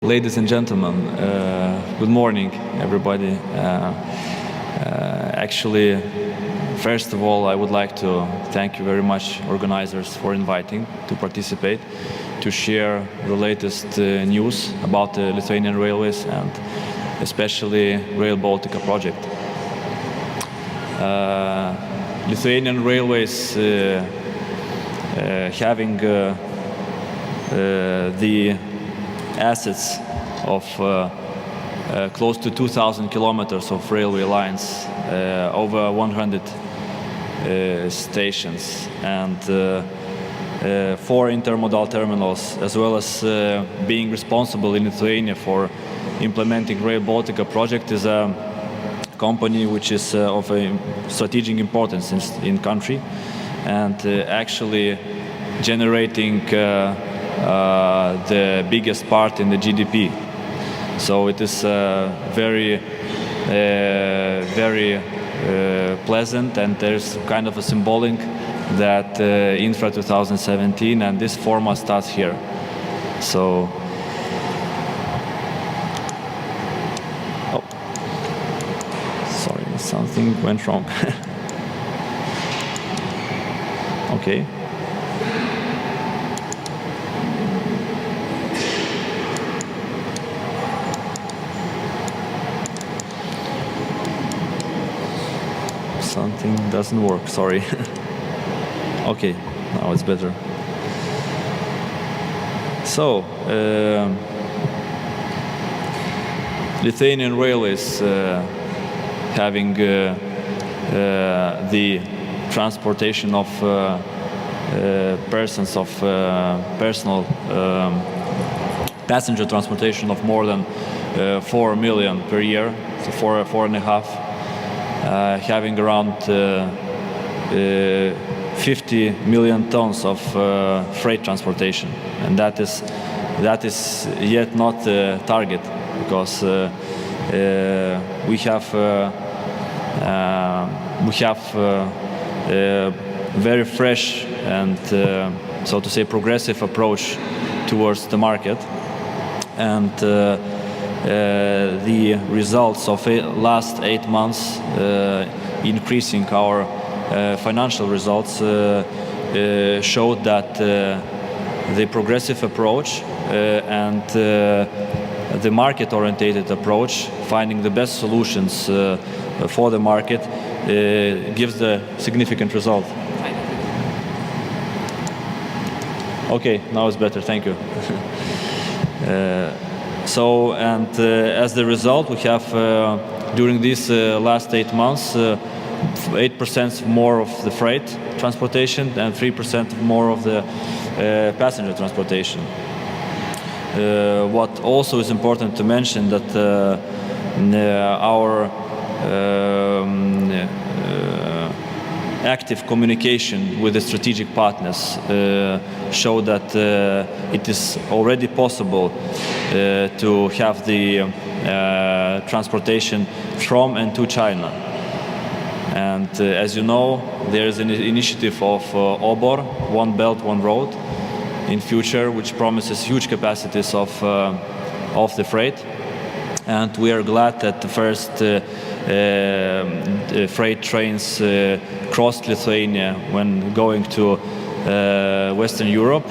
Ladies and gentlemen, good morning, everybody. Actually, first of all, I would like to thank you very much, organizers, for inviting to participate, to share the latest news about the Lithuanian railways and especially Rail Baltica project. Lithuanian railways having the assets of close to 2,000 kilometers of railway lines, over 100 stations, and 4 intermodal terminals, as well as being responsible in Lithuania for implementing Rail Baltica project, is a company which is of a strategic importance in country, and actually generating the biggest part in the GDP. So it is very pleasant, and there's kind of a symbolic that Infra 2017 and this format starts here. So, sorry, something went wrong. Okay. Something doesn't work, sorry. Okay, now it's better. So, Lithuanian railways having the transportation of persons, of personal passenger transportation of more than 4 million per year, so 4.5. Having around 50 million tons of freight transportation, and that is yet not the target, because we have a very fresh and so to say progressive approach towards the market, and the results of the last 8 months increasing our financial results showed that the progressive approach and the market-oriented approach, finding the best solutions for the market, gives the significant result. Okay, now it's better, thank you. So, and as the result, we have during these last 8 months 8% more of the freight transportation and 3% more of the passenger transportation. What also is important to mention, that our active communication with the strategic partners show that it is already possible to have the transportation from and to China. And as you know, there is an initiative of OBOR, One Belt, One Road, in future, which promises huge capacities of the freight. And we are glad that the first freight trains crossed Lithuania when going to Western Europe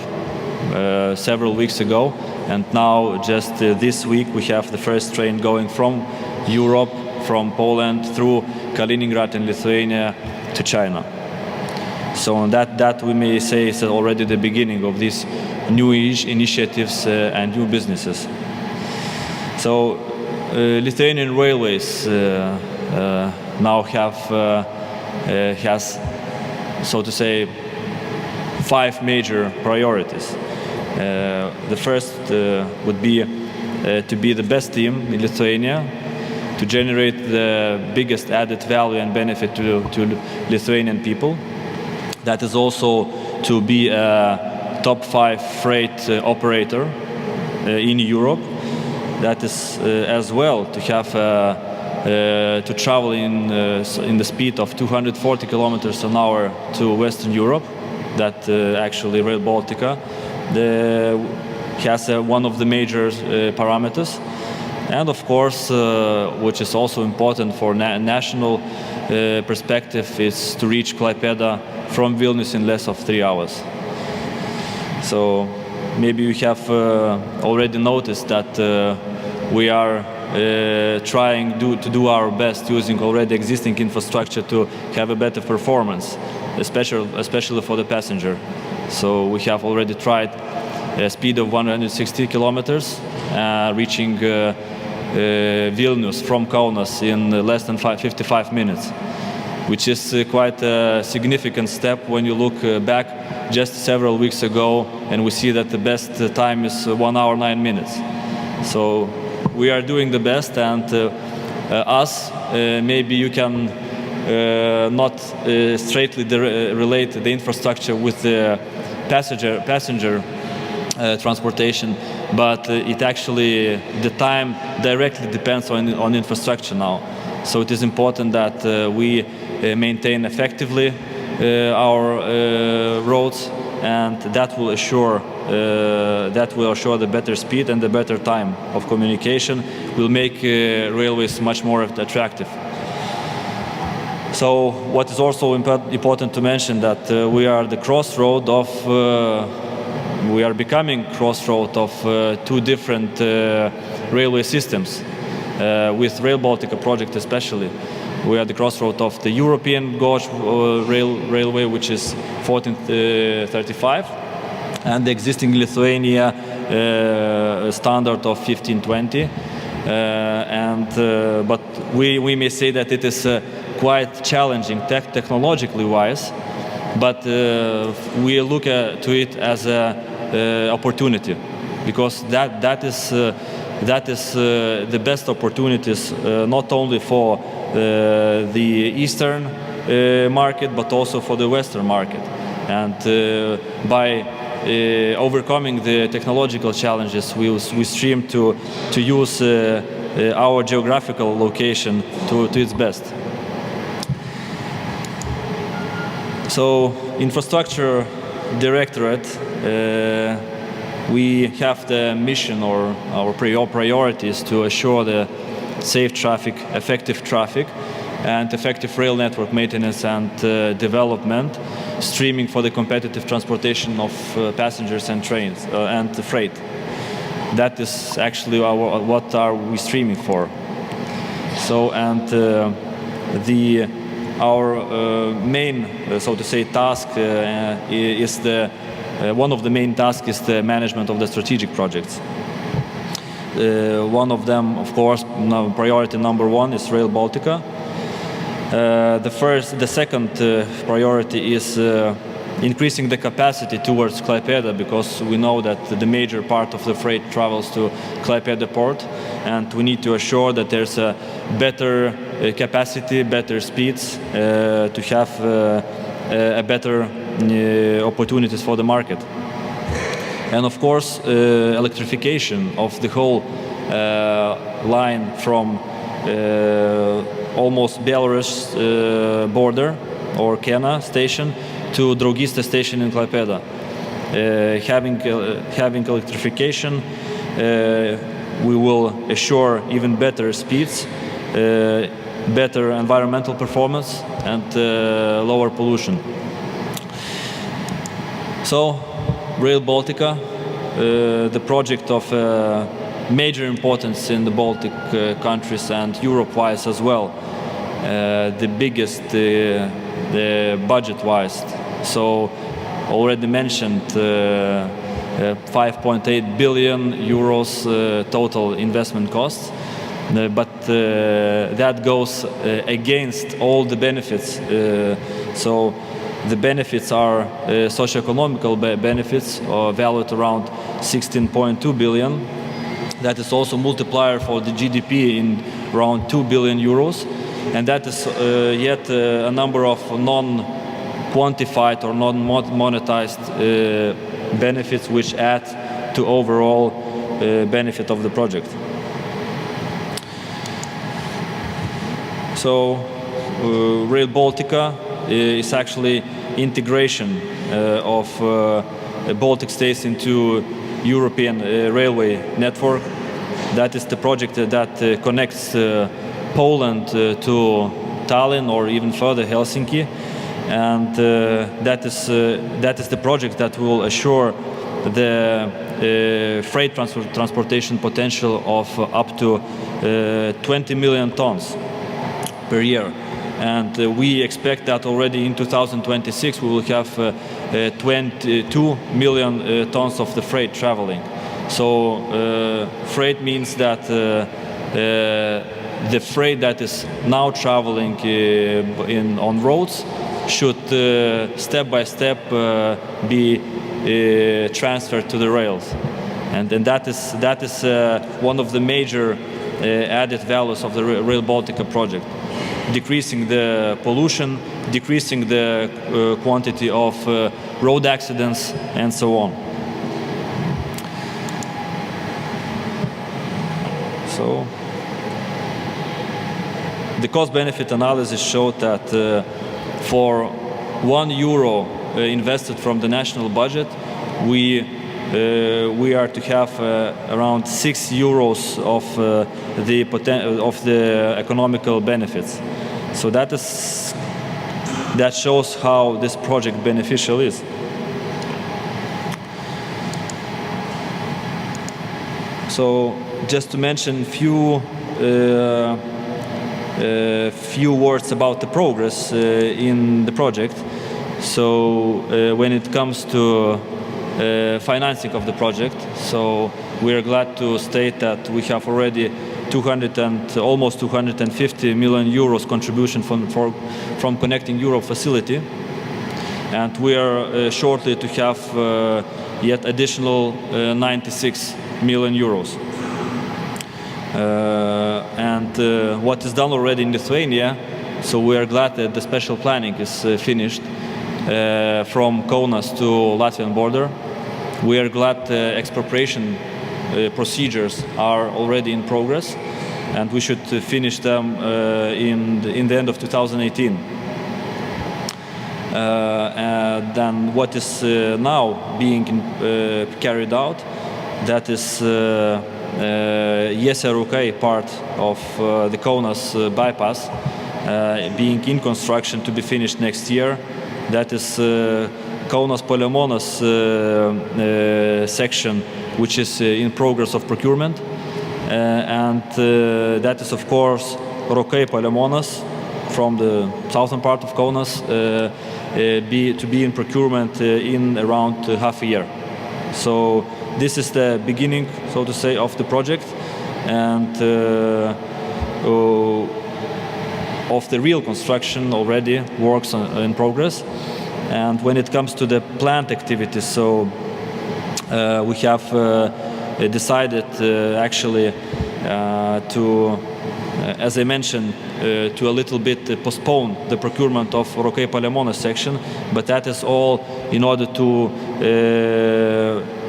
several weeks ago. And now, just this week, we have the first train going from Europe, from Poland, through Kaliningrad in Lithuania to China. So that we may say is already the beginning of these new initiatives and new businesses. So Lithuanian railways now has, so to say, 5 major priorities. The first would be to be the best team in Lithuania, to generate the biggest added value and benefit to Lithuanian people. That is also to be a top 5 freight operator in Europe. That is as well to have to travel in the speed of 240 kilometers an hour to Western Europe. That actually Rail Baltica has one of the major parameters. And of course, which is also important for national perspective, is to reach Klaipėda from Vilnius in less of 3 hours. So maybe you have already noticed that we are trying to do our best using already existing infrastructure to have a better performance, especially for the passenger. So we have already tried a speed of 160 kilometers, reaching Vilnius from Kaunas in less than 55 minutes, which is quite a significant step when you look back just several weeks ago, and we see that the best time is 1 hour 9 minutes. So we are doing the best, and maybe you can not straightly relate the infrastructure with the passenger transportation, but it actually, the time directly depends on infrastructure now. So it is important that we maintain effectively our roads, and that will assure the better speed and the better time of communication, will make railways much more attractive. So what is also important to mention, that we are the crossroad of we are becoming crossroad of two different railway systems, with Rail Baltica project especially. We are the crossroad of the European gauge railway, which is 1435, and the existing Lithuania standard of 1520. But we may say that it is quite challenging technologically wise, but we look to it as an opportunity, because that is the best opportunities, not only for the eastern market, but also for the western market. And by overcoming the technological challenges, we stream to use our geographical location to its best. So, Infrastructure Directorate, we have the mission, or our priorities, to assure the safe traffic, effective traffic, and effective rail network maintenance and development, streaming for the competitive transportation of passengers and trains and freight. That is actually what are we streaming for. So, and our main, so to say, task is one of the main tasks is the management of the strategic projects. One of them, of course, priority number one is Rail Baltica. The second priority is increasing the capacity towards Klaipėda, because we know that the major part of the freight travels to Klaipėda port, and we need to assure that there's a better capacity, better speeds, to have a better opportunities for the market. And of course, electrification of the whole line from almost Belarus border, or Kena station, to Draugystė station in Klaipėda. Having electrification, we will assure even better speeds, better environmental performance, and lower pollution. So, Rail Baltica, the project of major importance in the Baltic countries and Europe-wise as well, the biggest budget-wise. So, already mentioned 5.8 billion euros total investment costs, but that goes against all the benefits. So the benefits are socio-economical benefits, valued around 16.2 billion. That is also multiplier for the GDP in around 2 billion euros. And that is yet a number of non-quantified or non-monetized benefits which add to overall benefit of the project. So Rail Baltica is actually integration of Baltic states into European railway network. That is the project that connects Poland to Tallinn or even further Helsinki, and that is the project that will assure the freight transportation potential of up to 20 million tons per year. And we expect that already in 2026 we will have 22 million tons of the freight traveling. So freight means that the freight that is now traveling on roads should step by step be transferred to the rails, and that is one of the major added values of the Rail Baltica project, decreasing the pollution, decreasing the quantity of road accidents, and so on. So the cost-benefit analysis showed that for €1 invested from the national budget, we are to have around €6 of the economical benefits. So that shows how this project beneficial is. So just to mention few words about the progress in the project. So when it comes to financing of the project, so we are glad to state that we have already almost 250 million euros contribution from Connecting Europe facility, and we are shortly to have yet additional 96 million euros. And what is done already in Lithuania, so we are glad that the special planning is finished from Kaunas to Latvian border. We are glad expropriation procedures are already in progress, and we should finish them in the end of 2018. And then what is now being carried out, that is Jėserukai part of the Kaunas bypass being in construction to be finished next year. That is Kaunas-Palemonas section, which is in progress of procurement. And that is, of course, Rokai-Palemonas from the southern part of Kaunas to be in procurement in around half a year. So this is the beginning, so to say, of the project, and of the real construction already works in progress. And when it comes to the plant activities, so we have decided actually to, as I mentioned, to a little bit postpone the procurement of Rokai-Palemonas section, but that is all in order to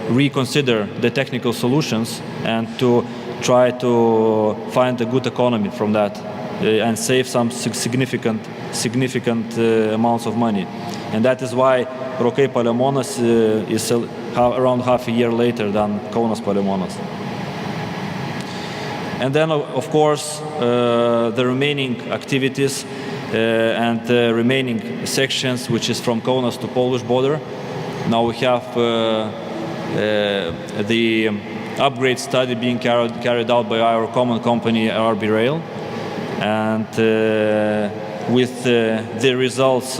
reconsider the technical solutions and to try to find a good economy from that and save some significant amounts of money. And that is why Rokai-Palemonas is around half a year later than Kaunas-Palemonas. And then, of course, the remaining activities and the remaining sections, which is from Kaunas to Polish border. Now we have the upgrade study being carried out by our common company, RB Rail. And with the results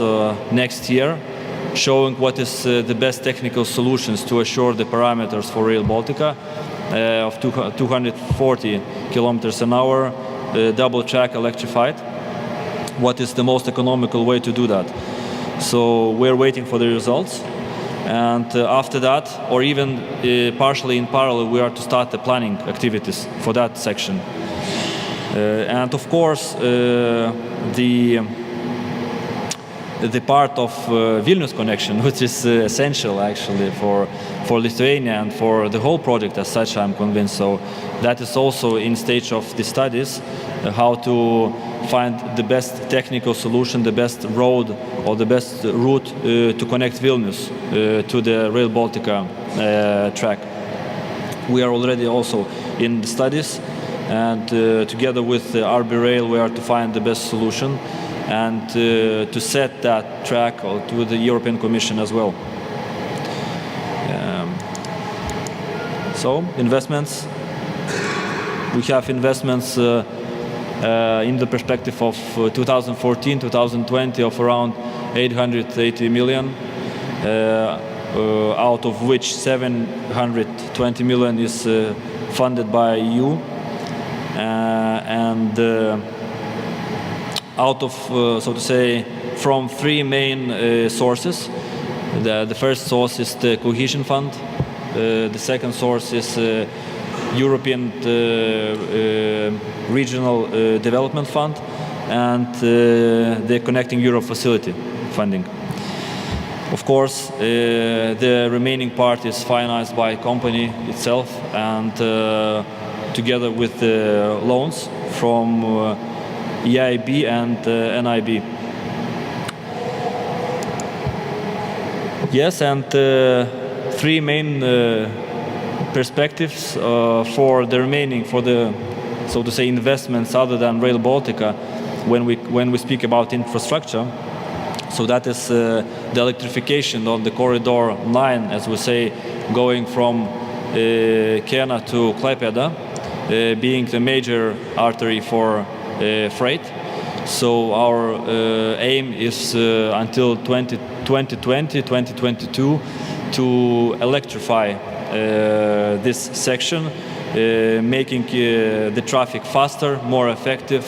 next year, showing what is the best technical solutions to assure the parameters for Rail Baltica of 240 kilometers an hour, double track electrified. What is the most economical way to do that? So we're waiting for the results. And after that, or even partially in parallel, we are to start the planning activities for that section. And of course, the part of Vilnius connection, which is essential actually for Lithuania and for the whole project as such, I'm convinced. So that is also in stage of the studies, how to find the best technical solution, the best road or the best route to connect Vilnius to the Rail Baltica track. We are already also in the studies, and together with RB Rail we are to find the best solution and to set that track to the European Commission as well. So investments, we have investments in the perspective of 2014-2020 of around 880 million, out of which 720 million is funded by EU, and out of, so to say, from three main sources. The first source is the Cohesion Fund, the second source is European Regional Development Fund, and the Connecting Europe Facility funding. Of course, the remaining part is financed by company itself and together with the loans from EIB and NIB. Yes, and three main perspectives for the remaining, for the, so to say, investments other than Rail Baltica when we speak about infrastructure. So that is the electrification of the corridor 9, as we say, going from Kena to Klaipėda, being the major artery for freight. So our aim is until 2020-2022 to electrify this section, making the traffic faster, more effective,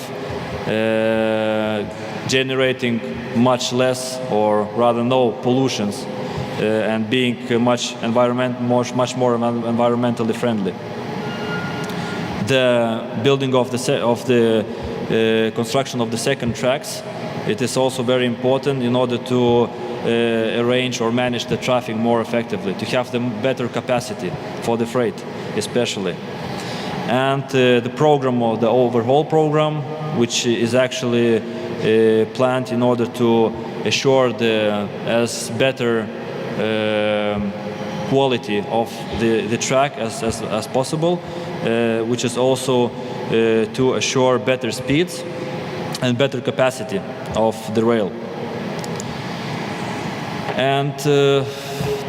generating much less or rather no pollutions, and being much more environmentally friendly. The building of the construction of the second tracks, it is also very important in order to arrange or manage the traffic more effectively, to have the better capacity for the freight especially. And the program, or the overhaul program, which is actually planned in order to assure the as better quality of the track as possible, which is also to assure better speeds and better capacity of the rail. And to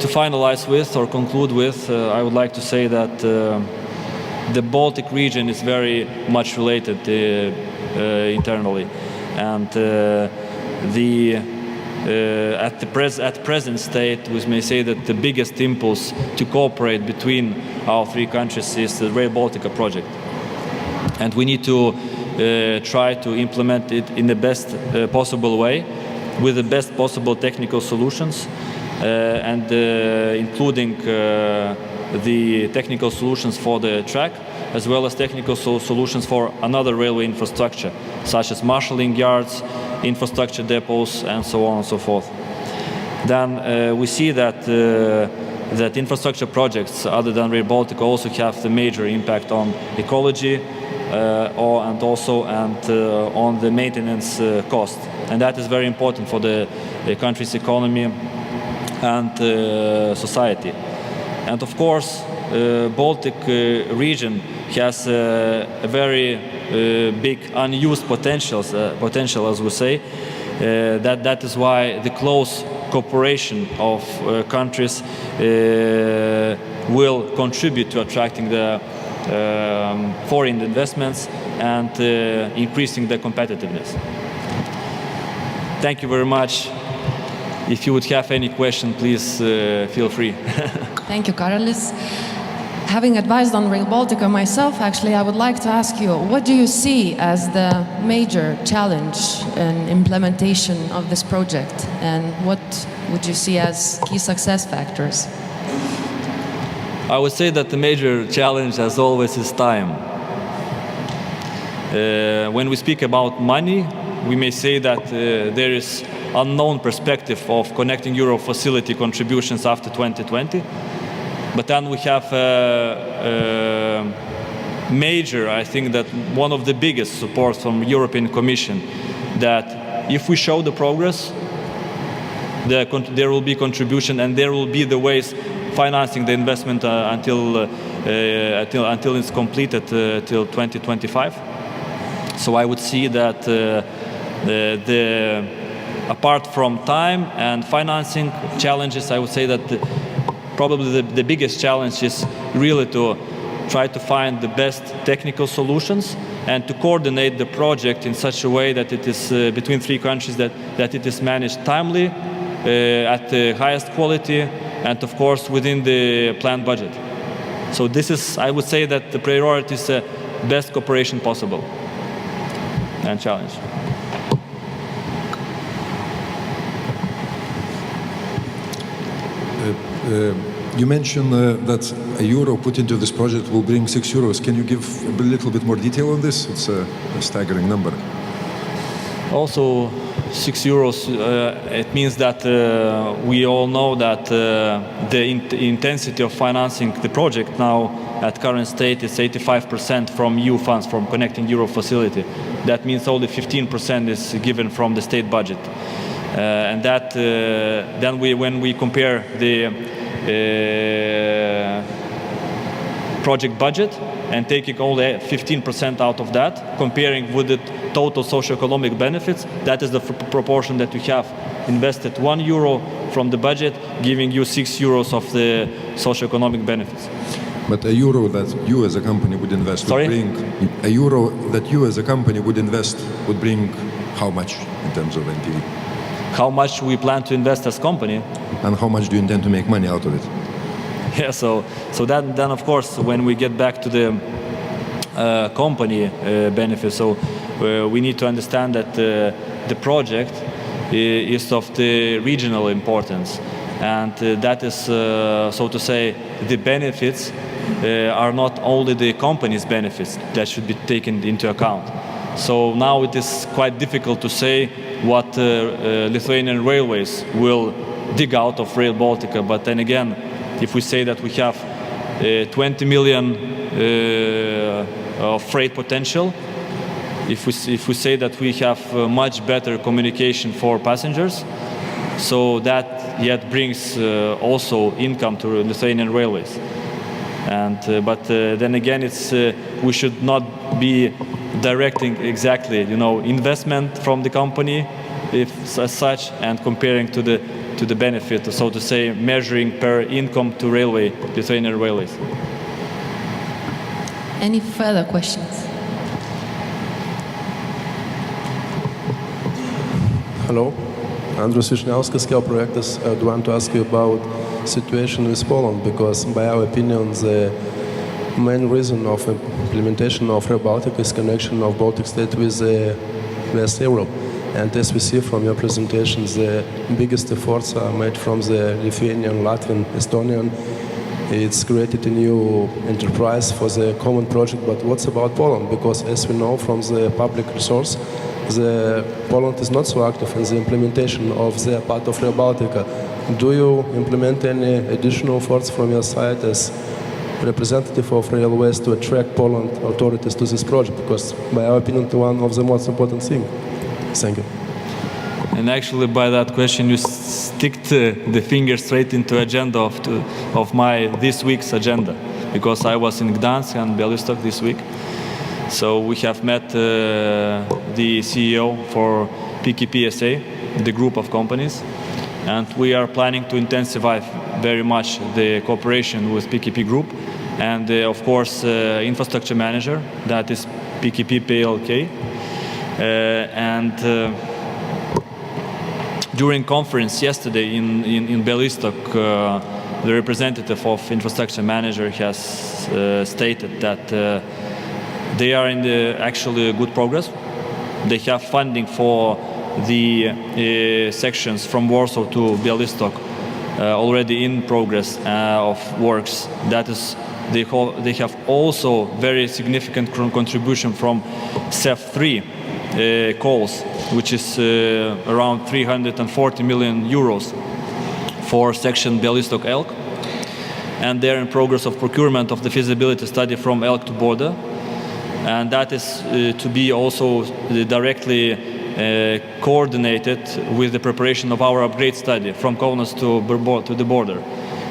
finalize with or conclude with, I would like to say that the Baltic region is very much related internally, and at present state, we may say that the biggest impulse to cooperate between our three countries is the Rail Baltica project, and we need to try to implement it in the best possible way, with the best possible technical solutions, and including the technical solutions for the track, as well as technical solutions for another railway infrastructure, such as marshalling yards, infrastructure depots, and so on and so forth. Then we see that that infrastructure projects other than Rail Baltica also have the major impact on ecology, and also on the maintenance cost, and that is very important for the country's economy and society. And of course, Baltic region has a very big unused potential, as we say. That is why the close cooperation of countries will contribute to attracting the foreign investments and increasing the competitiveness. Thank you very much. If you would have any question, please feel free. Thank you, Karolis. Having advised on Rail Baltica myself, actually, I would like to ask you, what do you see as the major challenge in implementation of this project, and what would you see as key success factors? I would say that the major challenge, as always, is time. When we speak about money, we may say that there is unknown perspective of Connecting Europe facility contributions after 2020. But then we have major, I think that one of the biggest supports from European Commission, that if we show the progress, there will be contribution, and there will be the ways financing the investment until until it's completed till 2025. So I would see that apart from time and financing challenges, I would say that probably the biggest challenge is really to try to find the best technical solutions and to coordinate the project in such a way that it is between three countries, that it is managed timely, at the highest quality, and of course within the planned budget. So this is, I would say that the priority is the best cooperation possible and challenge. You mentioned that a euro put into this project will bring 6 euros. Can you give a little bit more detail on this? It's a staggering number. Also, 6 euros, it means that we all know that the intensity of financing the project now at current state is 85% from EU funds, from Connecting Europe facility. That means only 15% is given from the state budget. And that then when we compare the project budget and taking only 15% out of that, comparing with the total socio-economic benefits, that is the proportion that we have invested 1 euro from the budget, giving you 6 euros of the socio-economic benefits. But a euro that you as a company would invest would bring, a euro that you as a company would invest would bring how much in terms of NPV? How much we plan to invest as company? And how much do you intend to make money out of it? Yeah, so then of course when we get back to the company benefits, so we need to understand that the project is of the regional importance, and that is so to say the benefits are not only the company's benefits that should be taken into account. So now it is quite difficult to say what Lithuanian railways will dig out of Rail Baltica, but then again, if we say that we have 20 million of freight potential, if we say that we have much better communication for passengers, so that yet brings also income to Lithuanian railways. And but then again, it's we should not be directing exactly, investment from the company, if as such, and comparing to the benefit, so to say, measuring per income to Lithuanian railways. Any further questions? Hello, Andrus Vyšniauskas, Kel Projektas. I want to ask you about situation with Poland, because by our opinion, the main reason of implementation of Rail Baltica is connection of Baltic state with West Europe. And as we see from your presentations, the biggest efforts are made from the Lithuanian, Latvian, Estonian. It's created a new enterprise for the common project, but what's about Poland? Because as we know from the public resource, Poland is not so active in the implementation of their part of Rail Baltica. Do you implement any additional efforts from your side as representative of railways to attract Poland authorities to this project? Because by our opinion, it's one of the most important things. Thank you. And actually, by that question, you stick the finger straight into agenda of my this week's agenda, because I was in Gdansk and Białystok this week. So we have met the CEO for PKP-SA, the group of companies, and we are planning to intensify very much the cooperation with PKP Group, and of course infrastructure manager, that is PKP PLK. During conference yesterday in Białystok, the representative of infrastructure manager has stated that they are in actually good progress. They have funding for the sections from Warsaw to Białystok already in progress of works. That is, they have also very significant contribution from CEF3 calls, which is around 340 million euros for section Białystok-Elk. And they're in progress of procurement of the feasibility study from Elk to Border. And that is to be also directly coordinated with the preparation of our upgrade study from Kaunas to the border.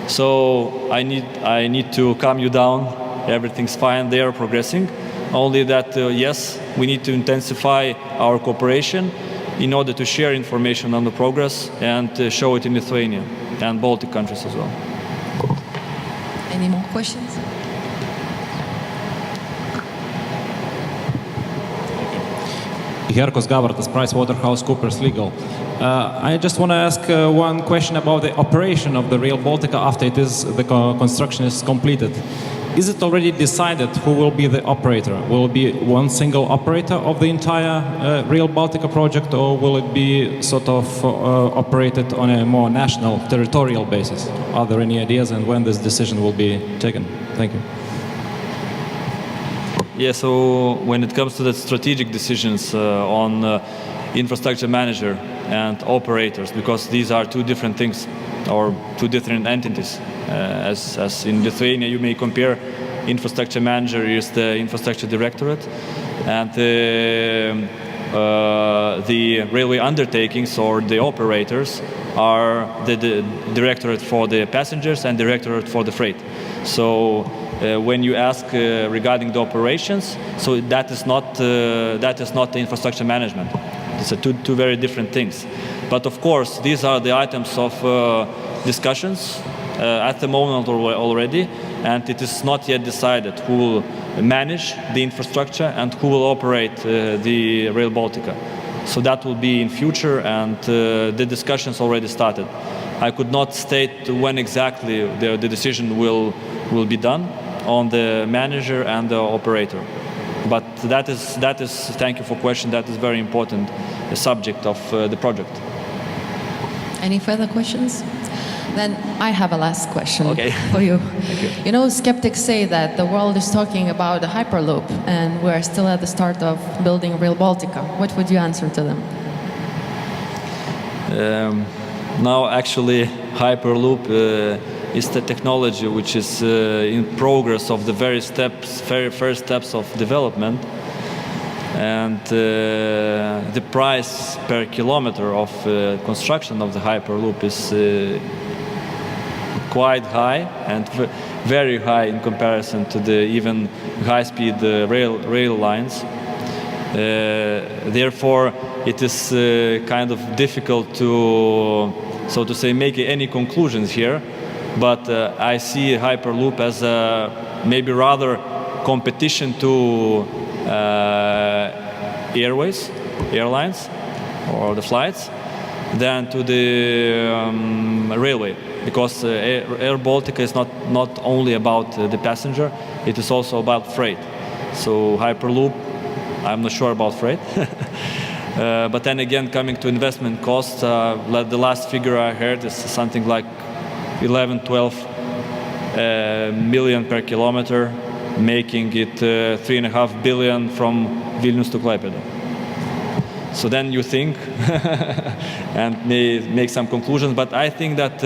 So I need to calm you down. Everything's fine. They are progressing. Only that, yes, we need to intensify our cooperation in order to share information on the progress and show it in Lithuania and Baltic countries as well. Any more questions? Herkos Gavartas, PricewaterhouseCoopers Legal. I just want to ask one question about the operation of the Rail Baltica after the construction is completed. Is it already decided who will be the operator? Will it be one single operator of the entire Rail Baltica project, or will it be sort of operated on a more national, territorial basis? Are there any ideas, and when this decision will be taken? Thank you. Yeah, so when it comes to the strategic decisions on infrastructure manager and operators, because these are two different things or two different entities. As in Lithuania, you may compare infrastructure manager is the infrastructure directorate, and the railway undertakings or the operators are the directorate for the passengers and directorate for the freight. So when you ask regarding the operations, so that is not the infrastructure management. It's two very different things. But of course, these are the items of discussions at the moment already, and it is not yet decided who will manage the infrastructure and who will operate the Rail Baltica. So that will be in future, and the discussions already started. I could not state when exactly the decision will be done on the manager and the operator. But that is, thank you for question, that is very important subject of the project. Any further questions? Then I have a last question for you. Thank you. You know, skeptics say that the world is talking about a hyperloop and we're still at the start of building Rail Baltica. What would you answer to them? Now actually hyperloop is the technology which is in progress of the very first steps of development, and the price per kilometer of construction of the hyperloop is quite high and very high in comparison to the even high-speed rail lines. Therefore, it is kind of difficult to, so to say, make any conclusions here. But I see hyperloop as maybe rather competition to airlines, or the flights, than to the railway. Because Air Baltica is not only about the passenger, it is also about freight. So hyperloop, I'm not sure about freight. But then again, coming to investment costs, the last figure I heard is something like 11-12 million per kilometer, making it 3.5 billion from Vilnius to Klaipėda. So then you think and may make some conclusions, but I think that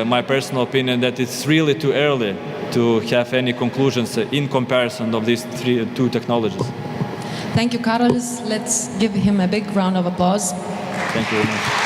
my personal opinion that it's really too early to have any conclusions in comparison of these two technologies. Thank you, Karolis. Let's give him a big round of applause. Thank you very much.